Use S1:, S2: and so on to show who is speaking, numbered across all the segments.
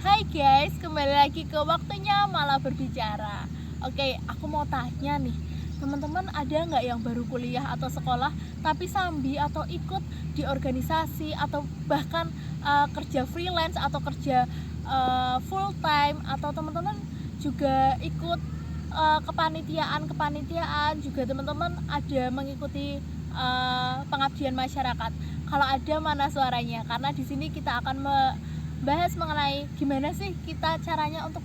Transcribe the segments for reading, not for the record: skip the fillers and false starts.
S1: Hai guys, kembali lagi ke waktunya malah berbicara. Oke, aku mau tanya nih, teman-teman ada nggak yang baru kuliah atau sekolah tapi sambi atau ikut di organisasi atau bahkan kerja freelance atau kerja full time, atau teman-teman juga ikut kepanitiaan juga teman-teman ada mengikuti pengabdian masyarakat. Kalau ada, mana suaranya? Karena di sini kita akan bahas mengenai gimana sih kita caranya untuk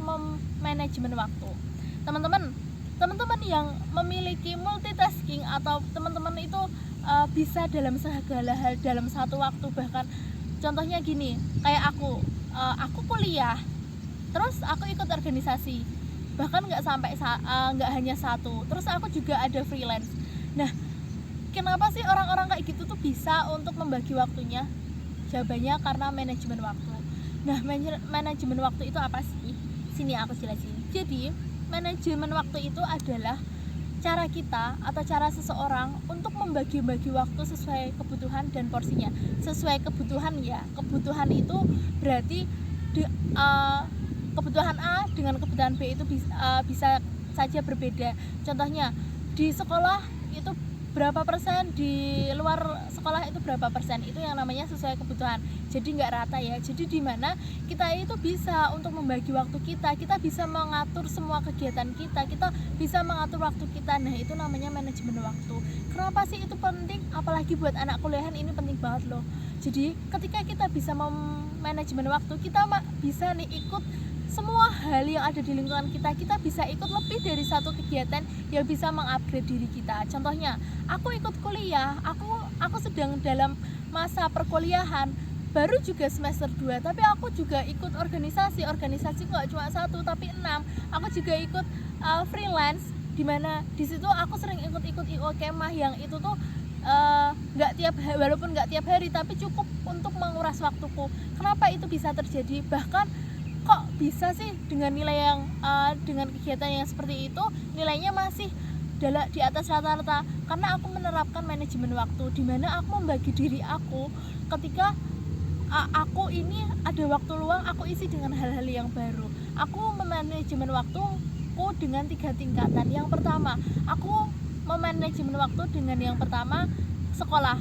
S1: manajemen waktu. Teman-teman yang memiliki multitasking atau teman-teman itu bisa dalam segala hal dalam satu waktu. Bahkan contohnya gini, kayak aku kuliah, terus aku ikut organisasi, bahkan nggak hanya satu, terus aku juga ada freelance. Nah, kenapa sih orang-orang kayak gitu tuh bisa untuk membagi waktunya? Jawabannya karena manajemen waktu. Nah, manajemen waktu itu apa sih? Sini aku jelasin. Jadi, manajemen waktu itu adalah cara kita atau cara seseorang untuk membagi-bagi waktu sesuai kebutuhan dan porsinya. Sesuai kebutuhan ya. Kebutuhan itu berarti kebutuhan A dengan kebutuhan B itu bisa saja berbeda. Contohnya, di sekolah itu berapa persen, di luar sekolah itu berapa persen, itu yang namanya sesuai kebutuhan. Jadi nggak rata ya. Jadi di mana kita itu bisa untuk membagi waktu kita bisa mengatur semua kegiatan kita bisa mengatur waktu kita. Nah, itu namanya manajemen waktu. Kenapa sih itu penting? Apalagi buat anak kuliahan ini penting banget loh. Jadi ketika kita bisa manajemen waktu, kita bisa nih ikut semua hal yang ada di lingkungan kita bisa ikut lebih dari satu kegiatan yang bisa mengupgrade diri kita. Contohnya, aku ikut kuliah, aku sedang dalam masa perkuliahan, baru juga semester 2, tapi aku juga ikut organisasi nggak cuma satu tapi 6. Aku juga ikut freelance, dimana di situ aku sering ikut IO kemah yang itu tuh walaupun nggak tiap hari tapi cukup untuk menguras waktuku. Kenapa itu bisa terjadi? Bahkan kok bisa sih dengan nilai yang dengan kegiatan yang seperti itu nilainya masih di atas rata-rata? Karena aku menerapkan manajemen waktu, di mana aku membagi diri aku ketika aku ini ada waktu luang, aku isi dengan hal-hal yang baru. Aku memanajemen waktuku dengan 3 tingkatan. Yang pertama, aku memanajemen waktu dengan yang pertama, sekolah.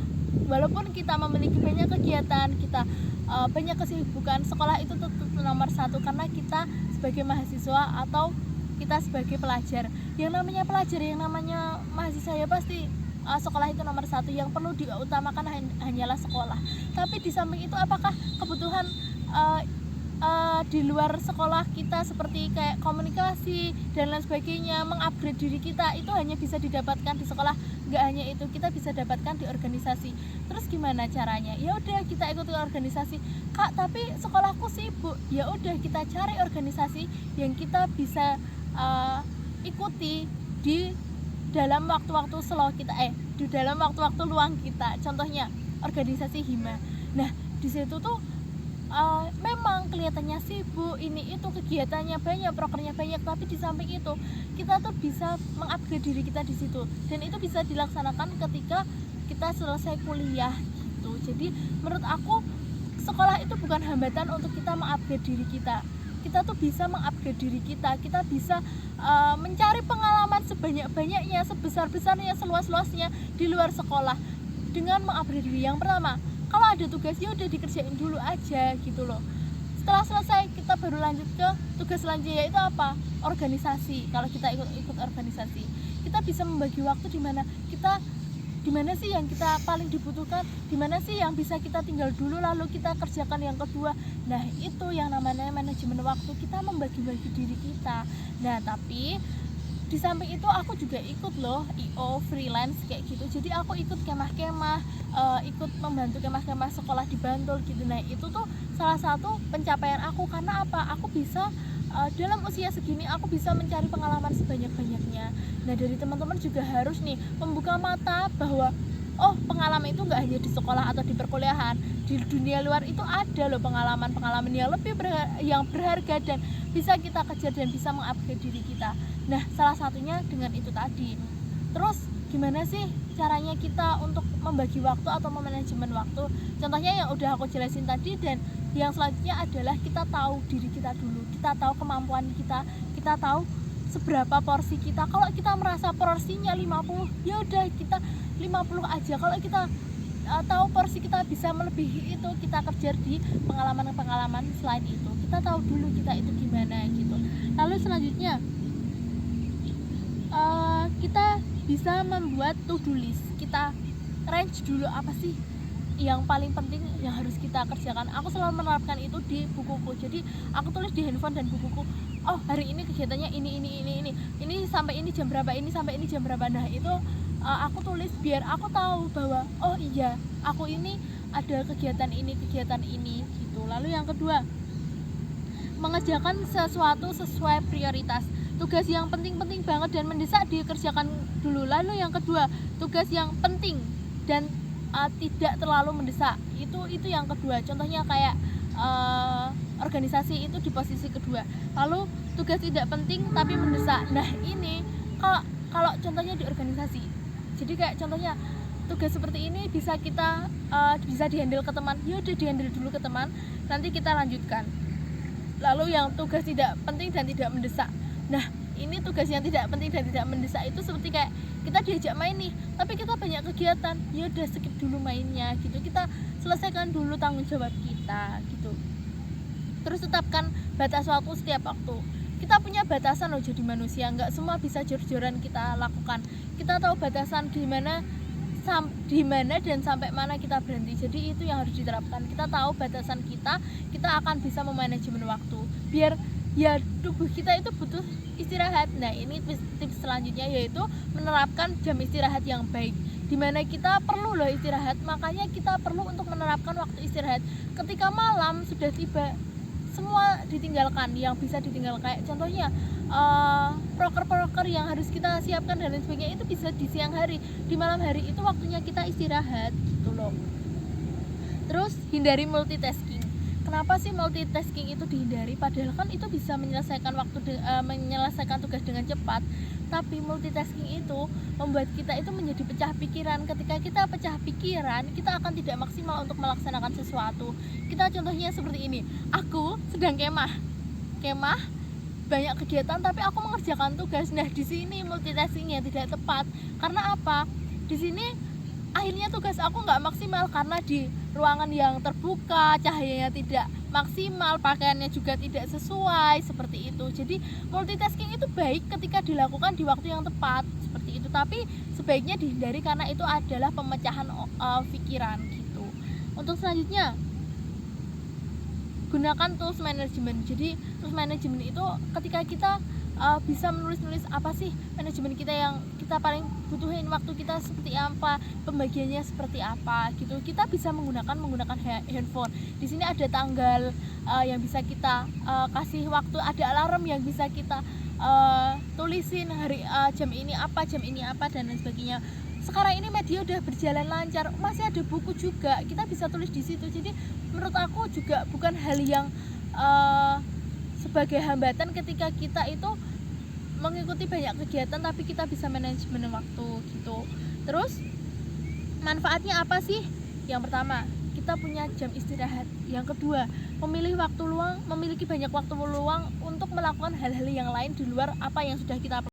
S1: Walaupun kita memiliki banyak kegiatan, kita banyak kesibukan, sekolah itu tetap nomor satu, karena kita sebagai mahasiswa atau kita sebagai pelajar. Yang namanya pelajar, yang namanya mahasiswa ya pasti sekolah itu nomor satu. Yang perlu diutamakan hanyalah sekolah. Tapi di samping itu, apakah kebutuhan di luar sekolah kita seperti kayak komunikasi dan lain sebagainya, mengupgrade diri kita, itu hanya bisa didapatkan di sekolah? Nggak hanya itu, kita bisa dapatkan di organisasi. Terus gimana caranya? Ya udah, kita ikuti organisasi. Kak, tapi sekolahku sibuk. Ya udah, kita cari organisasi yang kita bisa ikuti di dalam waktu-waktu slow kita, di dalam waktu-waktu luang kita. Contohnya organisasi hima. Nah, di situ tuh memang kelihatannya sibuk, ini itu kegiatannya banyak, prokernya banyak, tapi di samping itu kita tuh bisa mengupgrade diri kita di situ, dan itu bisa dilaksanakan ketika kita selesai kuliah gitu. Jadi menurut aku, sekolah itu bukan hambatan untuk kita mengupgrade diri kita. Kita tuh bisa mengupgrade diri kita bisa mencari pengalaman sebanyak-banyaknya, sebesar-besarnya, seluas-luasnya di luar sekolah dengan mengupgrade diri. Yang pertama, kalau ada tugas ya udah dikerjain dulu aja gitu loh. Setelah selesai, kita baru lanjut ke tugas selanjutnya, yaitu apa? Organisasi. Kalau kita ikut organisasi, kita bisa membagi waktu di mana sih yang kita paling dibutuhkan, di mana sih yang bisa kita tinggal dulu lalu kita kerjakan yang kedua. Nah, itu yang namanya manajemen waktu, kita membagi-bagi diri kita. Nah, tapi di samping itu aku juga ikut loh IO freelance kayak gitu. Jadi aku ikut kemah-kemah, ikut membantu kemah-kemah sekolah di Bantul gitu. Nah, itu tuh salah satu pencapaian aku. Karena apa? Aku bisa dalam usia segini aku bisa mencari pengalaman sebanyak-banyaknya. Nah, dari teman-teman juga harus nih membuka mata bahwa pengalaman itu nggak hanya di sekolah atau di perkuliahan, di dunia luar itu ada loh pengalaman-pengalaman yang lebih yang berharga dan bisa kita kejar dan bisa mengupgrade diri kita. Nah, salah satunya dengan itu tadi. Terus gimana sih caranya kita untuk membagi waktu atau memanajemen waktu. Contohnya yang udah aku jelasin tadi, dan yang selanjutnya adalah kita tahu diri kita dulu, kita tahu kemampuan kita tahu seberapa porsi kita. Kalau kita merasa porsinya 50, ya udah kita 50 aja. Kalau kita tahu porsi kita bisa melebihi itu, kita kejar di pengalaman-pengalaman selain itu. Kita tahu dulu kita itu gimana gitu. Lalu selanjutnya kita bisa membuat to-do list. Kita range dulu apa sih yang paling penting yang harus kita kerjakan. Aku selalu menerapkan itu di bukuku. Jadi aku tulis di handphone dan bukuku, oh hari ini kegiatannya ini sampai ini jam berapa, ini sampai ini jam berapa. Nah itu aku tulis biar aku tahu bahwa oh iya aku ini ada kegiatan ini gitu. Lalu yang kedua, mengerjakan sesuatu sesuai prioritas. Tugas yang penting-penting banget dan mendesak dikerjakan dulu. Lalu yang kedua, tugas yang penting dan tidak terlalu mendesak, itu yang kedua. Contohnya kayak organisasi itu di posisi kedua. Lalu tugas tidak penting tapi mendesak. Nah ini kalau contohnya di organisasi, jadi kayak contohnya tugas seperti ini bisa kita bisa dihandle ke teman, ya udah dihandle dulu ke teman, nanti kita lanjutkan. Lalu yang tugas tidak penting dan tidak mendesak, nah ini tugas yang tidak penting dan tidak mendesak itu seperti kayak kita diajak main nih, tapi kita banyak kegiatan, ya udah skip dulu mainnya gitu, kita selesaikan dulu tanggung jawab kita gitu. Terus tetapkan batas waktu setiap waktu. Kita punya batasan loh jadi manusia, nggak semua bisa jor-joran kita lakukan. Kita tahu batasan di mana dan sampai mana kita berhenti. Jadi itu yang harus diterapkan. Kita tahu batasan kita akan bisa memanajemen waktu. Biar ya tubuh kita itu butuh istirahat. Nah ini tips selanjutnya, yaitu menerapkan jam istirahat yang baik. Dimana kita perlu loh istirahat, makanya kita perlu untuk menerapkan waktu istirahat. Ketika malam sudah tiba, semua ditinggalkan yang bisa ditinggalkan. Kayak contohnya proker-proker yang harus kita siapkan dan lain sebagainya itu bisa di siang hari. Di malam hari itu waktunya kita istirahat gitu loh. Terus hindari multitasking. Kenapa sih multitasking itu dihindari? Padahal kan itu bisa menyelesaikan menyelesaikan tugas dengan cepat. Tapi multitasking itu membuat kita itu menjadi pecah pikiran. Ketika kita pecah pikiran, kita akan tidak maksimal untuk melaksanakan sesuatu. Kita contohnya seperti ini. Aku sedang kemah banyak kegiatan, tapi aku mengerjakan tugas. Nah di sini multitaskingnya tidak tepat. Karena apa? Di sini akhirnya tugas aku nggak maksimal karena di ruangan yang terbuka, cahayanya tidak maksimal, pakaiannya juga tidak sesuai, seperti itu. Jadi multitasking itu baik ketika dilakukan di waktu yang tepat, seperti itu. Tapi sebaiknya dihindari karena itu adalah pemecahan pikiran gitu. Untuk selanjutnya, gunakan tools management. Jadi tools management itu ketika kita bisa menulis apa sih manajemen kita yang kita paling butuhin, waktu kita seperti apa, pembagiannya seperti apa gitu. Kita bisa menggunakan handphone. Di sini ada tanggal yang bisa kita kasih waktu, ada alarm yang bisa kita tulisin hari jam ini apa dan lain sebagainya. Sekarang ini media udah berjalan lancar, masih ada buku juga, kita bisa tulis di situ. Jadi menurut aku juga bukan hal yang sebagai hambatan ketika kita itu mengikuti banyak kegiatan, tapi kita bisa manajemen waktu gitu. Terus manfaatnya apa sih? Yang pertama, kita punya jam istirahat. Yang kedua, memiliki banyak waktu luang untuk melakukan hal-hal yang lain di luar apa yang sudah kita